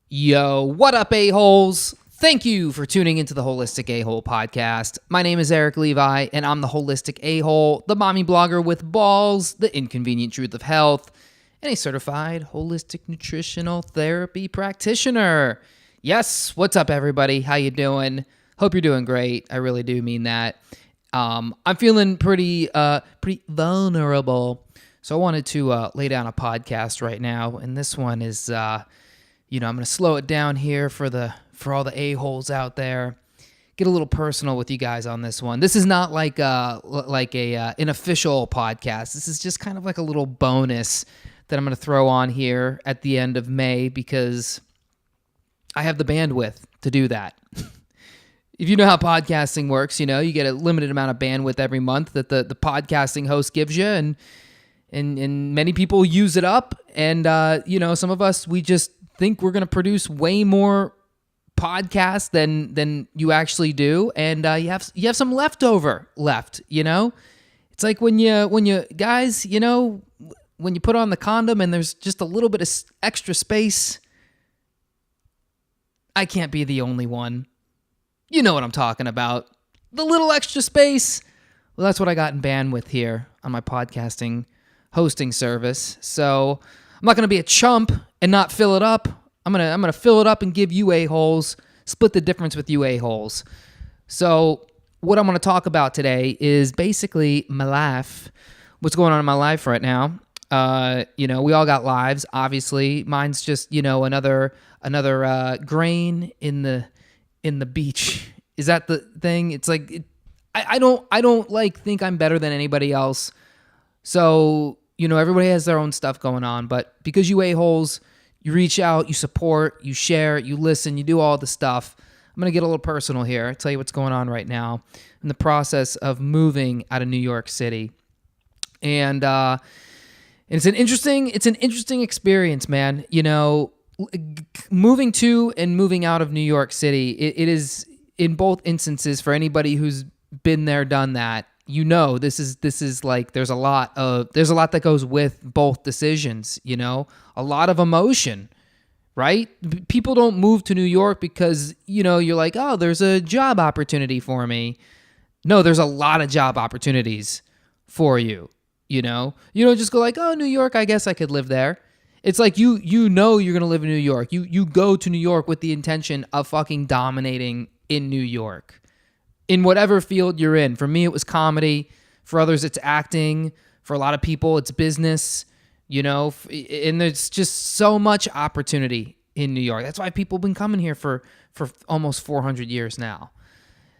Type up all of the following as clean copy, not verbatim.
Yo, what up, a-holes? Thank you for tuning into the Holistic A-Hole podcast. My name is Erik Levi, and I'm the Holistic A-Hole, the mommy blogger with balls, the inconvenient truth of health, and a certified holistic nutritional therapy practitioner. Yes, what's up, everybody? How you doing? Hope you're doing great. I really do mean that. I'm feeling pretty vulnerable, so I wanted to lay down a podcast right now, and this one is... I'm going to slow it down here for all the a-holes out there. Get a little personal with you guys on this one. This is not like an official podcast. This is just kind of like a little bonus that I'm going to throw on here at the end of May because I have the bandwidth to do that. If you know how podcasting works, you get a limited amount of bandwidth every month that the podcasting host gives you, and many people use it up, and some of us, we just think we're going to produce way more podcasts than you actually do, and you have some leftover left. It's like when you guys, when you put on the condom and there's just a little bit of extra space. I can't be the only one. You know what I'm talking about. The little extra space. Well, that's what I got in bandwidth here on my podcasting hosting service. So I'm not going to be a chump and not fill it up. I'm gonna fill it up and give you a-holes, split the difference with you a-holes. So what I'm going to talk about today is basically my life, what's going on in my life right now. We all got lives, obviously. Mine's just, another grain in the beach. Is that the thing? It's like I don't like think I'm better than anybody else. So, everybody has their own stuff going on, but because you a-holes, you reach out, you support, you share, you listen, you do all the stuff. I'm going to get a little personal here, tell you what's going on right now in the process of moving out of New York City. And it's an interesting experience, man. Moving to and moving out of New York City, it is, in both instances, for anybody who's been there, done that, this is like there's a lot that goes with both decisions, a lot of emotion, right? People don't move to New York because, you're like, oh, there's a job opportunity for me. No, there's a lot of job opportunities for you, You don't just go like, oh, New York, I guess I could live there. It's like you're going to live in New York. You go to New York with the intention of fucking dominating in New York. In whatever field you're in. For me, it was comedy. For others, it's acting. For a lot of people, it's business, and there's just so much opportunity in New York. That's why people have been coming here for almost 400 years now.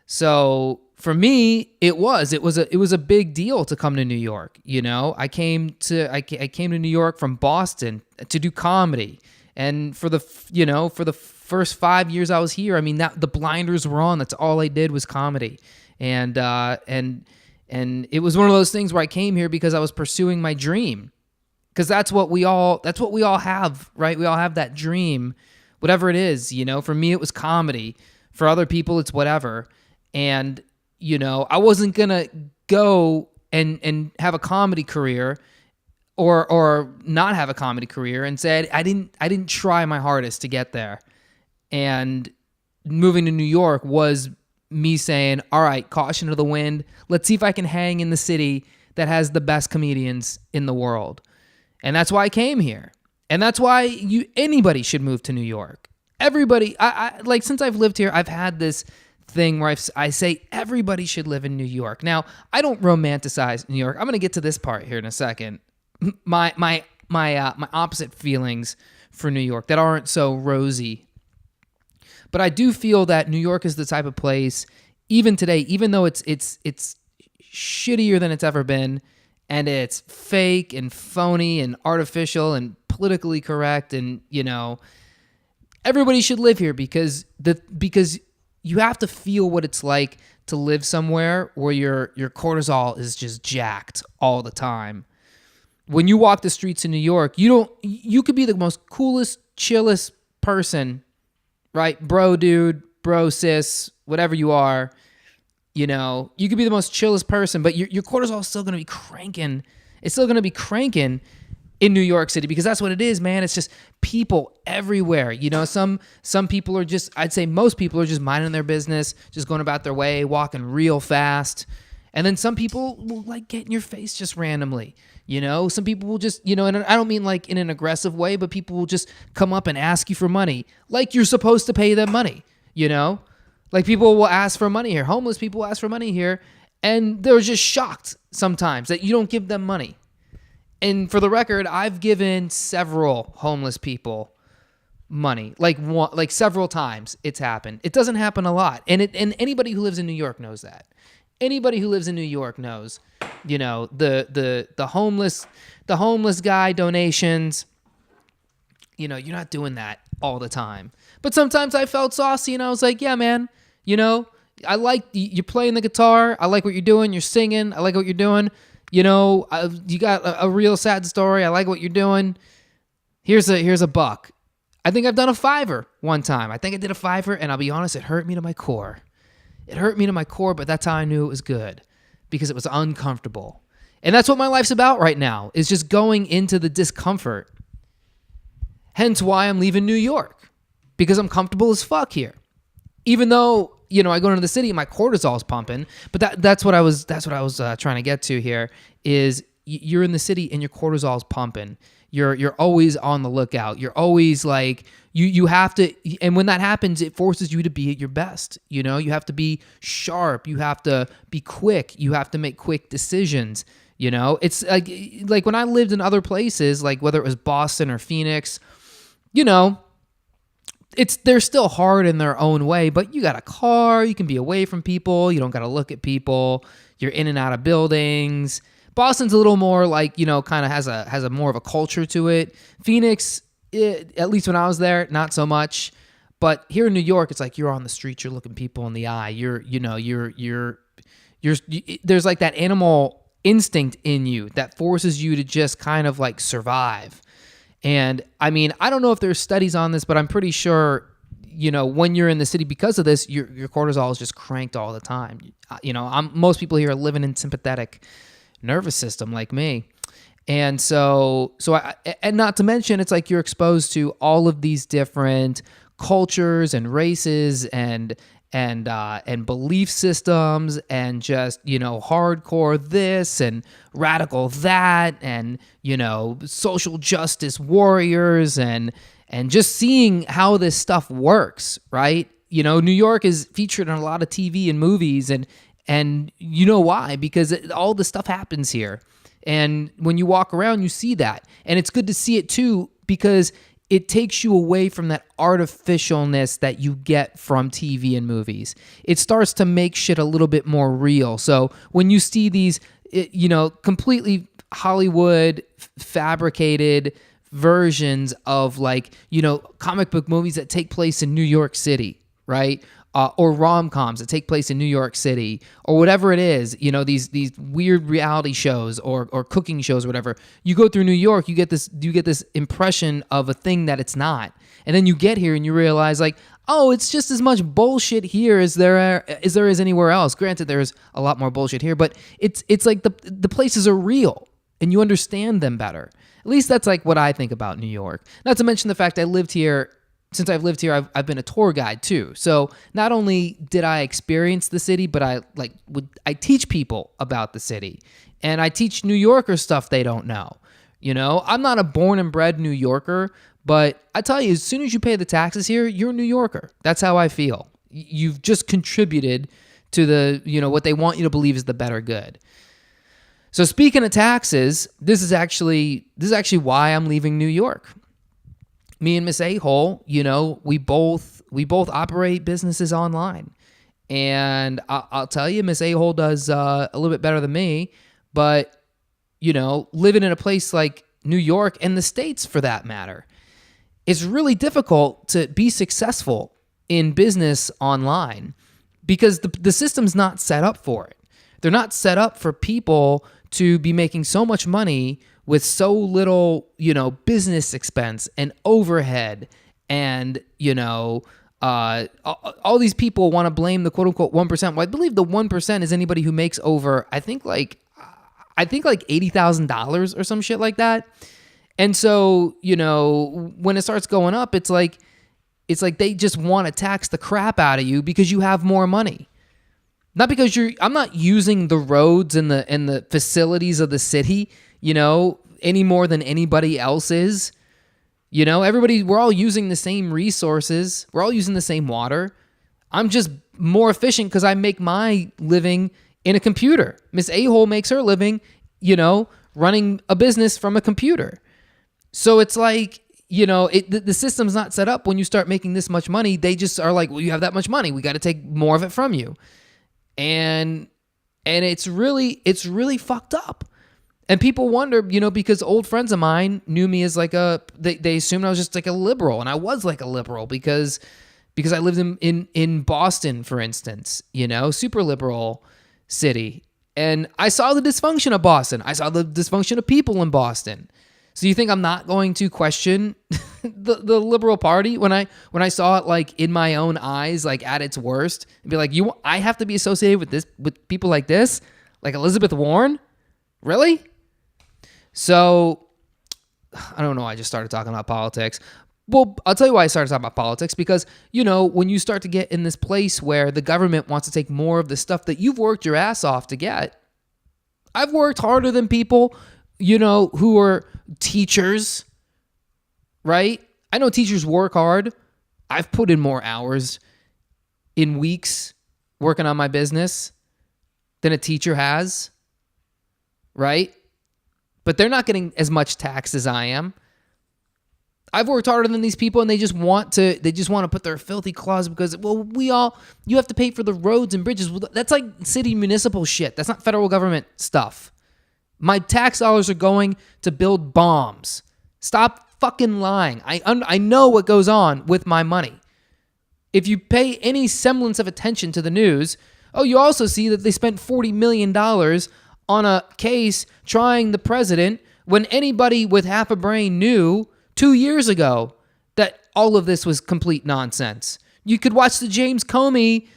So for me, it was a big deal to come to New York. I came to New York from Boston to do comedy. And for the first 5 years I was here, the blinders were on. That's all I did was comedy. And it was one of those things where I came here because I was pursuing my dream. Because that's what we all have, right? We all have that dream, whatever it is, For me, it was comedy. For other people, it's whatever. And, I wasn't going to go and have a comedy career or not have a comedy career and said I didn't try my hardest to get there. And moving to New York was me saying, all right, caution to the wind. Let's see if I can hang in the city that has the best comedians in the world. And that's why I came here. And that's why anybody should move to New York. Everybody, I since I've lived here, I've had this thing where I say everybody should live in New York. Now, I don't romanticize New York. I'm going to get to this part here in a second. My opposite feelings for New York that aren't so rosy. But I do feel that New York is the type of place, even today, even though it's shittier than it's ever been, and it's fake and phony and artificial and politically correct, and everybody should live here because you have to feel what it's like to live somewhere where your cortisol is just jacked all the time. When you walk the streets in New York, you could be the most coolest, chillest person, right? Bro, dude, bro, sis, whatever you are, you could be the most chillest person, but your cortisol is still going to be cranking. It's still going to be cranking in New York City, because that's what it is, man. It's just people everywhere. You know, some people are just, I'd say most people are just minding their business, just going about their way, walking real fast. And then some people will like get in your face just randomly. You know, some people will just, you know, and I don't mean like in an aggressive way, but people will just come up and ask you for money like you're supposed to pay them money, you know? Like people will ask for money here. Homeless people will ask for money here, and they're just shocked sometimes that you don't give them money. And for the record, I've given several homeless people money, like several times it's happened. It doesn't happen a lot. And anybody who lives in New York knows that. Anybody who lives in New York knows, you know, the homeless guy donations, you know, you're not doing that all the time. But sometimes I felt saucy and I was like, yeah, man, you know, I like you're playing the guitar. I like what you're doing. You're singing. I like what you're doing. You know, you got a real sad story. I like what you're doing. Here's a buck. I think I've done a $5 one time. I think I did a $5, and I'll be honest, it hurt me to my core. It hurt me to my core, but that's how I knew it was good, because it was uncomfortable. And that's what my life's about right now, is just going into the discomfort. Hence why I'm leaving New York, because I'm comfortable as fuck here. Even though, you know, I go into the city and my cortisol's pumping, but that's what I was trying to get to here, is you're in the city and your cortisol's pumping. You're always on the lookout. You're always like, you have to, and when that happens, it forces you to be at your best. You know, you have to be sharp. You have to be quick. You have to make quick decisions. You know, it's like when I lived in other places, like whether it was Boston or Phoenix, you know, they're still hard in their own way, but you got a car, you can be away from people, you don't got to look at people, you're in and out of buildings. Boston's a little more like, you know, kind of has a more of a culture to it. Phoenix, at least when I was there, not so much. But here in New York, it's like you're on the street, you're looking people in the eye. You're there's like that animal instinct in you that forces you to just kind of like survive. And I mean, I don't know if there's studies on this, but I'm pretty sure, you know, when you're in the city because of this, your cortisol is just cranked all the time. You know, most people here are living in sympathetic nervous system like me. And and not to mention, it's like you're exposed to all of these different cultures and races and belief systems, and just, you know, hardcore this and radical that, and, you know, social justice warriors, and just seeing how this stuff works, right? You know, New York is featured in a lot of TV and movies, and you know why? Because all this stuff happens here. And when you walk around, you see that. And it's good to see it too, because it takes you away from that artificialness that you get from TV and movies. It starts to make shit a little bit more real. So when you see these, you know, completely Hollywood fabricated versions of, like, you know, comic book movies that take place in New York City, right? Or rom-coms that take place in New York City, or whatever it is, you know, these weird reality shows or cooking shows or whatever. You go through New York, you get this impression of a thing that it's not. And then you get here and you realize, like, oh, it's just as much bullshit here as there is anywhere else. Granted, there's a lot more bullshit here, but it's like the places are real and you understand them better. At least that's like what I think about New York. Not to mention the fact since I've lived here, I've been a tour guide too. So not only did I experience the city, but I teach people about the city, and I teach New Yorkers stuff they don't know. You know, I'm not a born and bred New Yorker, but I tell you, as soon as you pay the taxes here, you're a New Yorker. That's how I feel. You've just contributed to the, you know, what they want you to believe is the better good. So speaking of taxes, this is actually why I'm leaving New York. Me and Miss A-Hole, you know, we both operate businesses online. And I'll tell you, Miss A-Hole does a little bit better than me. But, you know, living in a place like New York, and the States for that matter, it's really difficult to be successful in business online, because the system's not set up for it. They're not set up for people to be making so much money with so little, you know, business expense and overhead. And, you know, all these people want to blame the quote unquote 1%. Well, I believe the 1% is anybody who makes over, I think like $80,000 or some shit like that. And so, when it starts going up, it's like they just want to tax the crap out of you because you have more money. Not because I'm not using the roads and the facilities of the city, any more than anybody else is. We're all using the same resources. We're all using the same water. I'm just more efficient because I make my living in a computer. Miss A-hole makes her living, running a business from a computer. So it's like, the system's not set up when you start making this much money. They just are like, well, you have that much money. We got to take more of it from you. And it's really fucked up. And people wonder, because old friends of mine knew me as like they assumed I was just like a liberal. And I was like a liberal because I lived in Boston, for instance, super liberal city. And I saw the dysfunction of Boston. I saw the dysfunction of people in Boston. So you think I'm not going to question the Liberal Party when I saw it like in my own eyes, like at its worst, and be like, I have to be associated with people like this, like Elizabeth Warren, really? So I don't know. I just started talking about politics. Well, I'll tell you why I started talking about politics, because, when you start to get in this place where the government wants to take more of the stuff that you've worked your ass off to get. I've worked harder than people, who are teachers, right? I know teachers work hard. I've put in more hours in weeks working on my business than a teacher has, right? But they're not getting as much tax as I am. I've worked harder than these people, and they just want to put their filthy claws because, well, you have to pay for the roads and bridges. Well, that's like city municipal shit. That's not federal government stuff. My tax dollars are going to build bombs. Stop fucking lying. I know what goes on with my money. If you pay any semblance of attention to the news, you also see that they spent $40 million on a case trying the president when anybody with half a brain knew 2 years ago that all of this was complete nonsense. You could watch the James Comey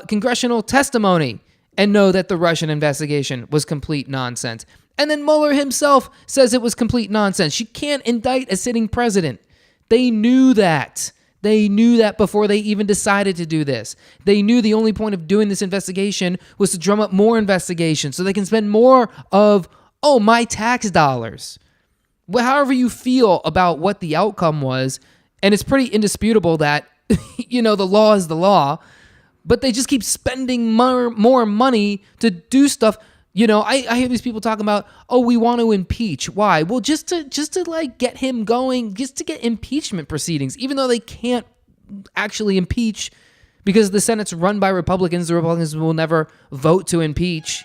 congressional testimony and know that the Russian investigation was complete nonsense. And then Mueller himself says it was complete nonsense. You can't indict a sitting president. They knew that. They knew that before they even decided to do this. They knew the only point of doing this investigation was to drum up more investigations so they can spend more of, my tax dollars. Well, however you feel about what the outcome was, and it's pretty indisputable that, the law is the law, but they just keep spending more money to do stuff. I hear these people talking about, we want to impeach. Why? Well, just to like get him going, just to get impeachment proceedings, even though they can't actually impeach because the Senate's run by Republicans. The Republicans will never vote to impeach.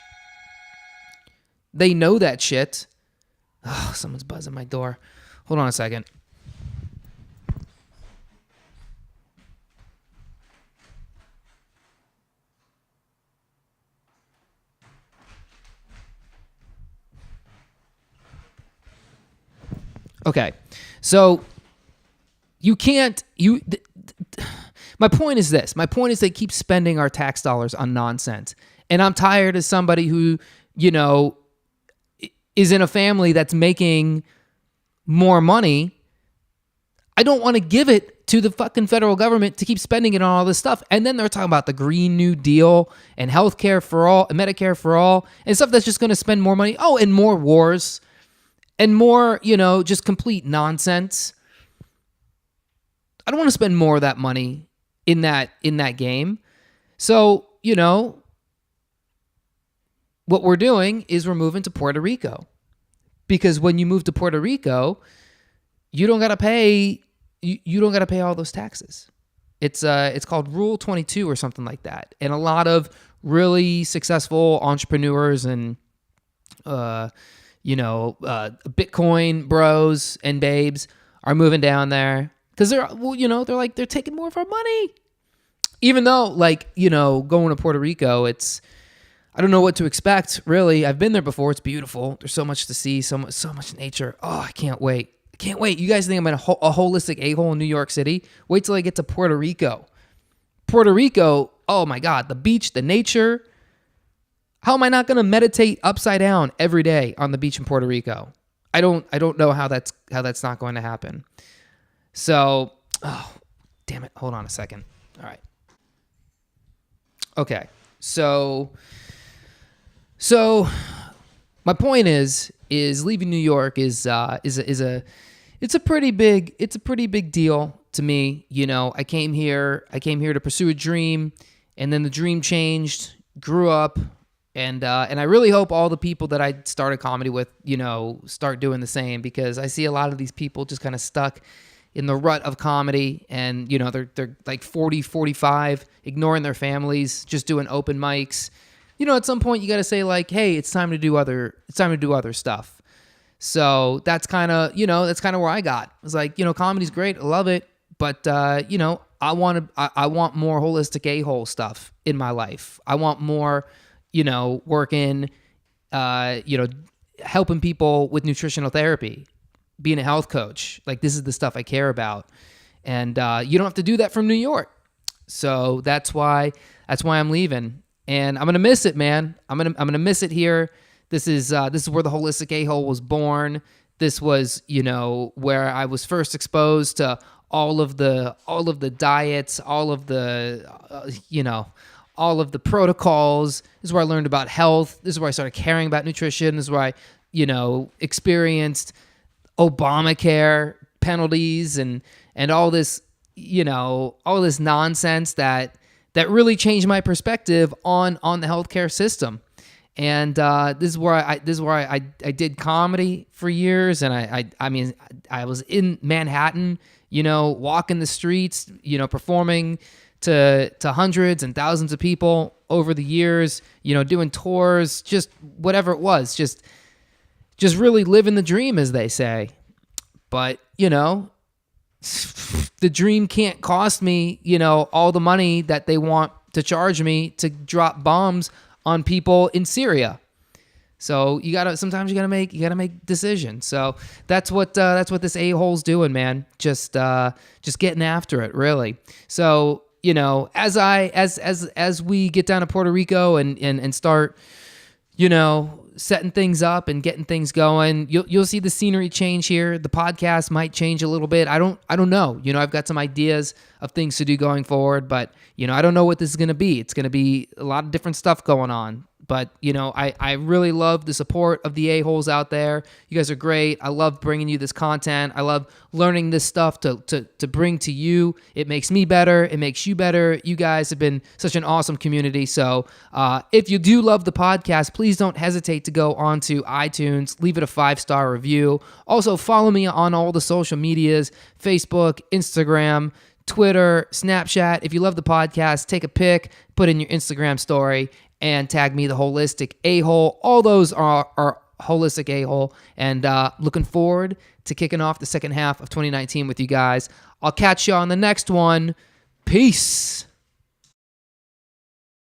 They know that shit. Oh, someone's buzzing my door. Hold on a second. Okay, so my point is this. My point is they keep spending our tax dollars on nonsense. And I'm tired as somebody who, is in a family that's making more money. I don't want to give it to the fucking federal government to keep spending it on all this stuff. And then they're talking about the Green New Deal and healthcare for all, and Medicare for all, and stuff that's just going to spend more money. And more wars. And more, just complete nonsense. I don't want to spend more of that money in that game. So, what we're doing is we're moving to Puerto Rico. Because when you move to Puerto Rico, you don't got to pay all those taxes. It's called Rule 22 or something like that. And a lot of really successful entrepreneurs and Bitcoin bros and babes are moving down there because they're taking more of our money. Even though, going to Puerto Rico, I don't know what to expect, really. I've been there before. It's beautiful. There's so much to see, so much nature. Oh, I can't wait. You guys think I'm a holistic a-hole in New York City? Wait till I get to Puerto Rico. Puerto Rico, oh my God, the beach, the nature. How am I not going to meditate upside down every day on the beach in Puerto Rico? I don't know how that's not going to happen. So, oh, damn it. Hold on a second. All right. Okay. So my point is leaving New York is it's a pretty big deal to me. You know, I came here to pursue a dream, and then the dream changed, grew up, and I really hope all the people that I started comedy with, you know, start doing the same, because I see a lot of these people just kind of stuck in the rut of comedy, and you know, they're like 40, 45, ignoring their families, just doing open mics. You know, at some point you got to say like, hey, it's time to do other stuff. So that's kind of where I got. It's like, you know, comedy's great, I love it, but you know, I want more holistic a-hole stuff in my life. I want more, you know, working, you know, helping people with nutritional therapy, being a health coach. Like, this is the stuff I care about, and you don't have to do that from New York. So that's why I'm leaving, and I'm gonna miss it, man. I'm gonna miss it here. This is where the holistic a-hole was born. This was, you know, where I was first exposed to all of the diets, all of the you know, all of the protocols. This is where I learned about health. This is where I started caring about nutrition. This is where I, you know, experienced Obamacare penalties and all this, you know, all this nonsense that really changed my perspective on the healthcare system. And this is where I did comedy for years, and I mean, I was in Manhattan, you know, walking the streets, you know, performing to hundreds and thousands of people over the years, you know, doing tours, just whatever it was, just really living the dream, as they say. But, you know, the dream can't cost me, you know, all the money that they want to charge me to drop bombs on people in Syria. So sometimes you gotta make decisions. So that's what this a-hole's doing, man. Just getting after it, really. So, you know, as we get down to Puerto Rico and start, you know, setting things up and getting things going, you'll see the scenery change here. The podcast might change a little bit. I don't know. You know, I've got some ideas of things to do going forward, but you know, I don't know what this is going to be. It's going to be a lot of different stuff going on. But, you know, I really love the support of the a-holes out there. You guys are great. I love bringing you this content. I love learning this stuff to bring to you. It makes me better. It makes you better. You guys have been such an awesome community. So if you do love the podcast, please don't hesitate to go onto iTunes, leave it a 5-star review. Also, follow me on all the social medias, Facebook, Instagram, Twitter, Snapchat. If you love the podcast, take a pic, put in your Instagram story, and tag me, the holistic a-hole. All those are holistic a-hole. And looking forward to kicking off the second half of 2019 with you guys. I'll catch you on the next one. Peace.